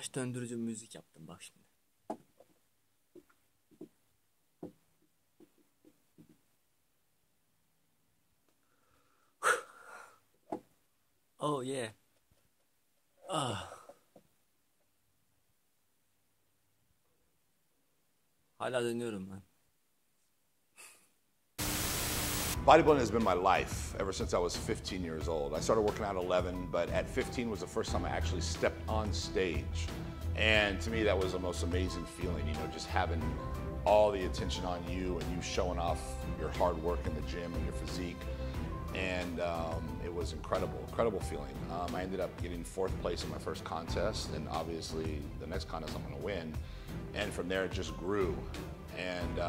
Baş döndürücü müzik yaptım bak şimdi. Oh yeah. Ah. Hala dönüyorum ben. Bodybuilding has been my life ever since I was 15 years old. I started working out at 11, but at 15 was the first time I actually stepped on stage. And to me, that was the most amazing feeling, you know, just having all the attention on you and you showing off your hard work in the gym and your physique. And it was incredible feeling. I ended up getting 4th place in my first contest, and obviously the next contest I'm gonna win. And from there it just grew. And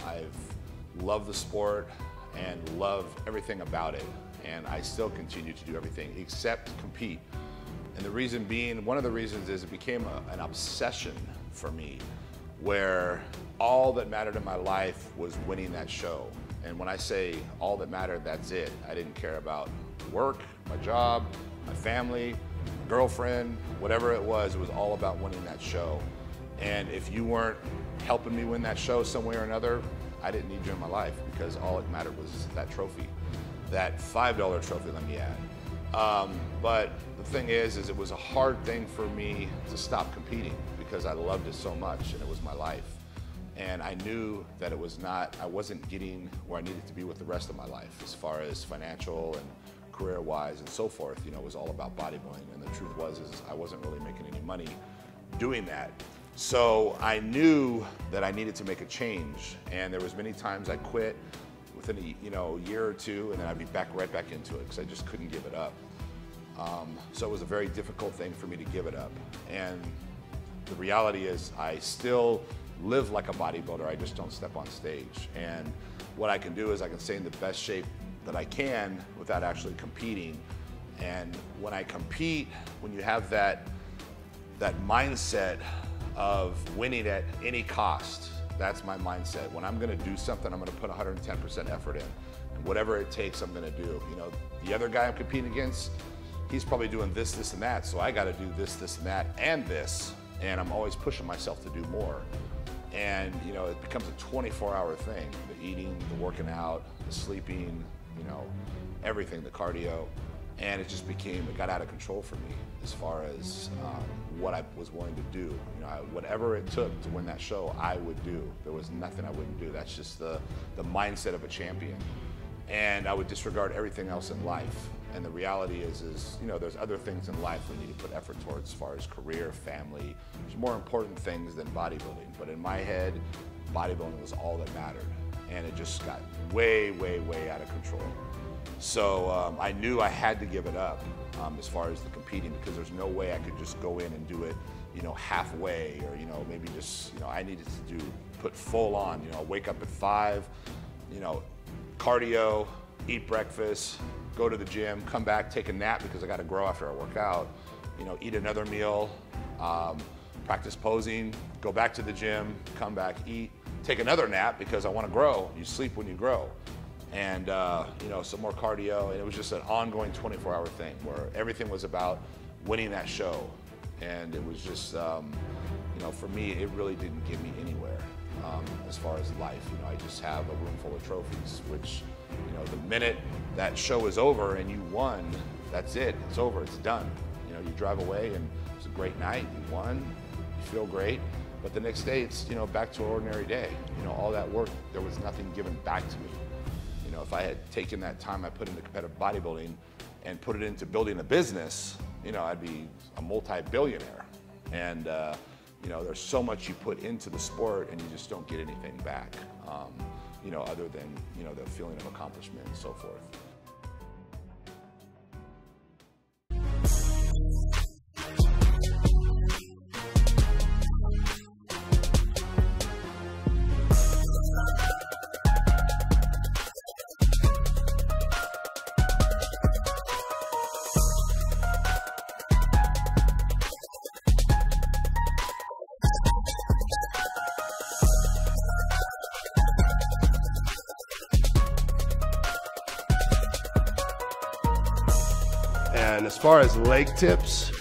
I've loved the sport and love everything about it. And I still continue to do everything except compete. And the reason being, one of the reasons is it became an obsession for me, where all that mattered in my life was winning that show. And when I say all that mattered, that's it. I didn't care about work, my job, my family, my girlfriend, whatever it was all about winning that show. And if you weren't helping me win that show some way or another, I didn't need you in my life, because all it mattered was that trophy, that $5 trophy, let me add. But the thing is it was a hard thing for me to stop competing, because I loved it so much and it was my life. And I knew that I wasn't getting where I needed to be with the rest of my life, as far as financial and career-wise and so forth. You know, it was all about bodybuilding, and the truth was I wasn't really making any money doing that. So I knew that I needed to make a change, and there was many times I quit within a year or two, and then I'd be right back into it, because I just couldn't give it up. So it was a very difficult thing for me to give it up. And the reality is I still live like a bodybuilder, I just don't step on stage. And what I can do is I can stay in the best shape that I can without actually competing. And when I compete, when you have that mindset of winning at any cost, that's my mindset. When I'm gonna do something, I'm gonna put 110% effort in. And whatever it takes, I'm gonna do. You know, the other guy I'm competing against, he's probably doing this, this, and that, so I gotta do this, this, and that, and this. And I'm always pushing myself to do more. And you know, it becomes a 24-hour thing. The eating, the working out, the sleeping, you know, everything, the cardio. And it got out of control for me as far as what I was willing to do. You know, whatever it took to win that show, I would do. There was nothing I wouldn't do. That's just the mindset of a champion. And I would disregard everything else in life. And the reality is, you know, there's other things in life we need to put effort towards, as far as career, family. There's more important things than bodybuilding. But in my head, bodybuilding was all that mattered. And it just got way out of control. So I knew I had to give it up as far as the competing, because there's no way I could just go in and do it, you know, halfway, or, you know, maybe just, you know, I needed to put full on, you know, wake up at 5, you know, cardio, eat breakfast, go to the gym, come back, take a nap because I got to grow after I work out, you know, eat another meal, practice posing, go back to the gym, come back, eat, take another nap because I want to grow. You sleep when you grow. And you know, some more cardio, and it was just an ongoing 24-hour thing where everything was about winning that show. And it was just, you know, for me, it really didn't get me anywhere as far as life. You know, I just have a room full of trophies, which, you know, the minute that show is over and you won, that's it, it's over, it's done. You know, you drive away and it's a great night, you won, you feel great, but the next day it's, you know, back to an ordinary day. You know, all that work, there was nothing given back to me. You know, if I had taken that time I put into competitive bodybuilding and put it into building a business, you know, I'd be a multi-billionaire. And you know, there's so much you put into the sport and you just don't get anything back, you know, other than, you know, the feeling of accomplishment and so forth. And as far as leg tips,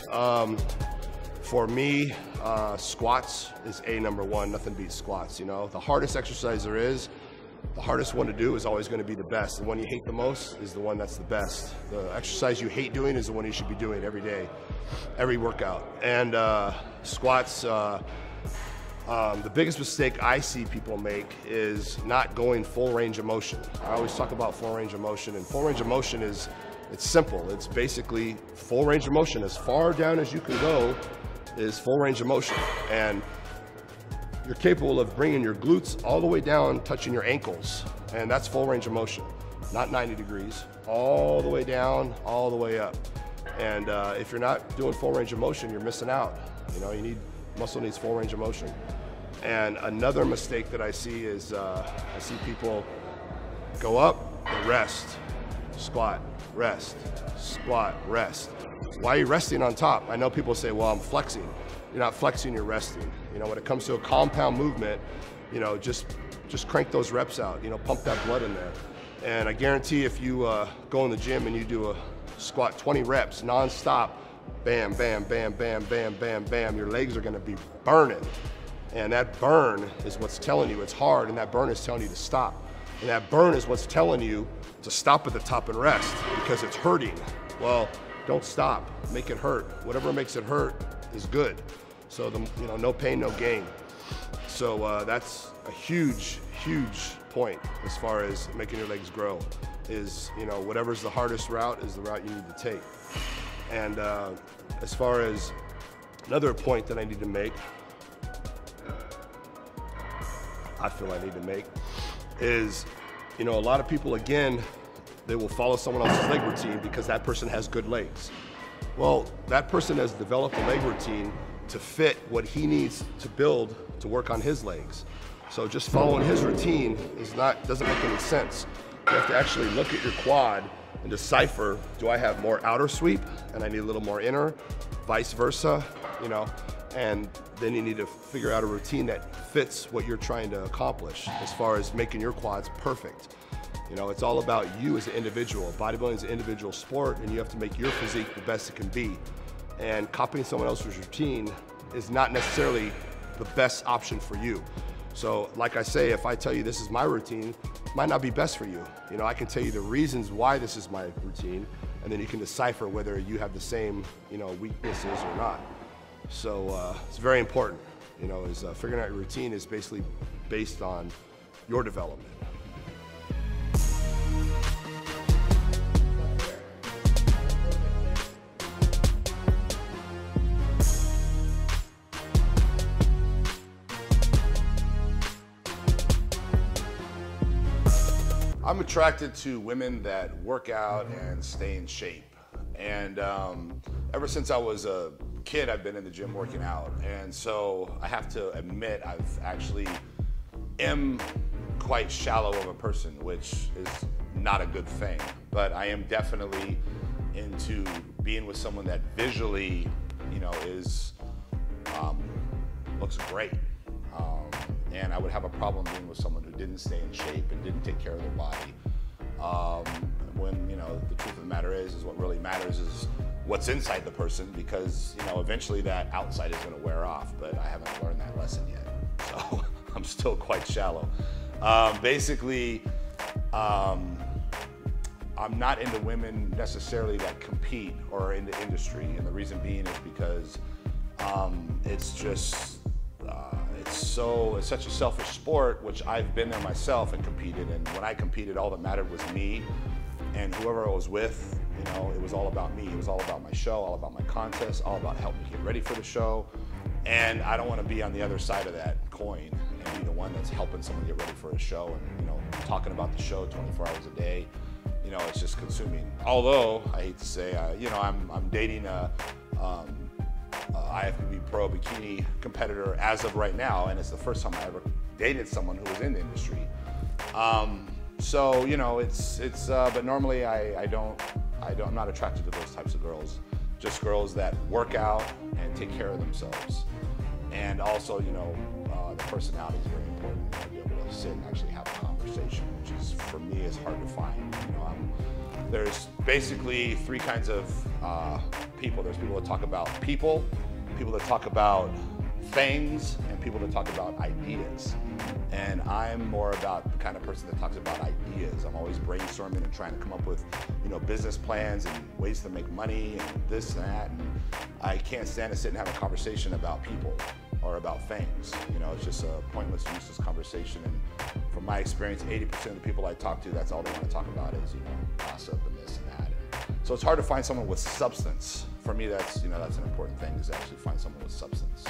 For me, squats is number one. Nothing beats squats, you know. The hardest exercise there is, the hardest one to do is always going to be the best. The one you hate the most is the one that's the best. The exercise you hate doing is the one you should be doing every day, every workout. And squats, the biggest mistake I see people make is not going full range of motion. I always talk about full range of motion, and full range of motion is, it's simple. It's basically full range of motion. As far down as you can go is full range of motion. And you're capable of bringing your glutes all the way down, touching your ankles. And that's full range of motion, not 90 degrees, all the way down, all the way up. And if you're not doing full range of motion, you're missing out. You know, muscle needs full range of motion. And another mistake that I see is I see people go up and rest, squat, rest, squat, rest. Why are you resting on top? I know people say, well, I'm flexing. You're not flexing, you're resting. You know, when it comes to a compound movement, you know, just crank those reps out, you know, pump that blood in there. And I guarantee if you go in the gym and you do a squat 20 reps nonstop, bam, bam, bam, bam, bam, bam, bam, your legs are gonna be burning. And that burn is what's telling you it's hard, and that burn is telling you to stop. And that burn is what's telling you to stop at the top and rest because it's hurting. Well, don't stop, make it hurt. Whatever makes it hurt is good. So, you know, no pain, no gain. So that's a huge, huge point as far as making your legs grow is, you know, whatever's the hardest route is the route you need to take. And as far as another point that I need to make, is, you know, a lot of people, again, they will follow someone else's leg routine because that person has good legs. Well, that person has developed a leg routine to fit what he needs to build to work on his legs. So just following his routine doesn't make any sense. You have to actually look at your quad and decipher, do I have more outer sweep and I need a little more inner, vice versa, you know? And then you need to figure out a routine that fits what you're trying to accomplish as far as making your quads perfect. You know, it's all about you as an individual. Bodybuilding is an individual sport, and you have to make your physique the best it can be. And copying someone else's routine is not necessarily the best option for you. So like I say, if I tell you this is my routine, it might not be best for you. You know, I can tell you the reasons why this is my routine, and then you can decipher whether you have the same, you know, weaknesses or not. So it's very important, you know, is figuring out your routine is basically based on your development. I'm attracted to women that work out and stay in shape. And ever since I was a kid, I've been in the gym working out. And so I have to admit, I've actually am quite shallow of a person, which is not a good thing. But I am definitely into being with someone that visually, you know, looks great. And I would have a problem being with someone who didn't stay in shape and didn't take care of their body. When, you know, the truth of the matter is what really matters is what's inside the person, because, you know, eventually that outside is going to wear off, but I haven't learned that lesson yet. So I'm still quite shallow. Basically, I'm not into women necessarily that compete or are in the industry. And the reason being is because it's just, it's such a selfish sport, which I've been there myself and competed. And when I competed, all that mattered was me and whoever I was with. You know, it was all about me. It was all about my show, all about my contest, all about helping me get ready for the show. And I don't want to be on the other side of that coin and be the one that's helping someone get ready for a show and, you know, talking about the show 24 hours a day. You know, it's just consuming. Although, I hate to say, you know, I'm dating a IFBB Pro bikini competitor as of right now, and it's the first time I ever dated someone who was in the industry. So, you know, but normally I'm not attracted to those types of girls. Just girls that work out and take care of themselves. And also, you know, the personality is very important. You know, to be able to sit and actually have a conversation, which is, for me, is hard to find. You know, there's basically three kinds of people. There's people that talk about people, people that talk about things and people that talk about ideas. And I'm more about the kind of person that talks about ideas. I'm always brainstorming and trying to come up with, business plans and ways to make money and this and that. And I can't stand to sit and have a conversation about people or about things. It's just a pointless, useless conversation. And from my experience, 80% of the people I talk to, that's all they want to talk about is, gossip and this and that. And so it's hard to find someone with substance. For me, that's an important thing, is to actually find someone with substance.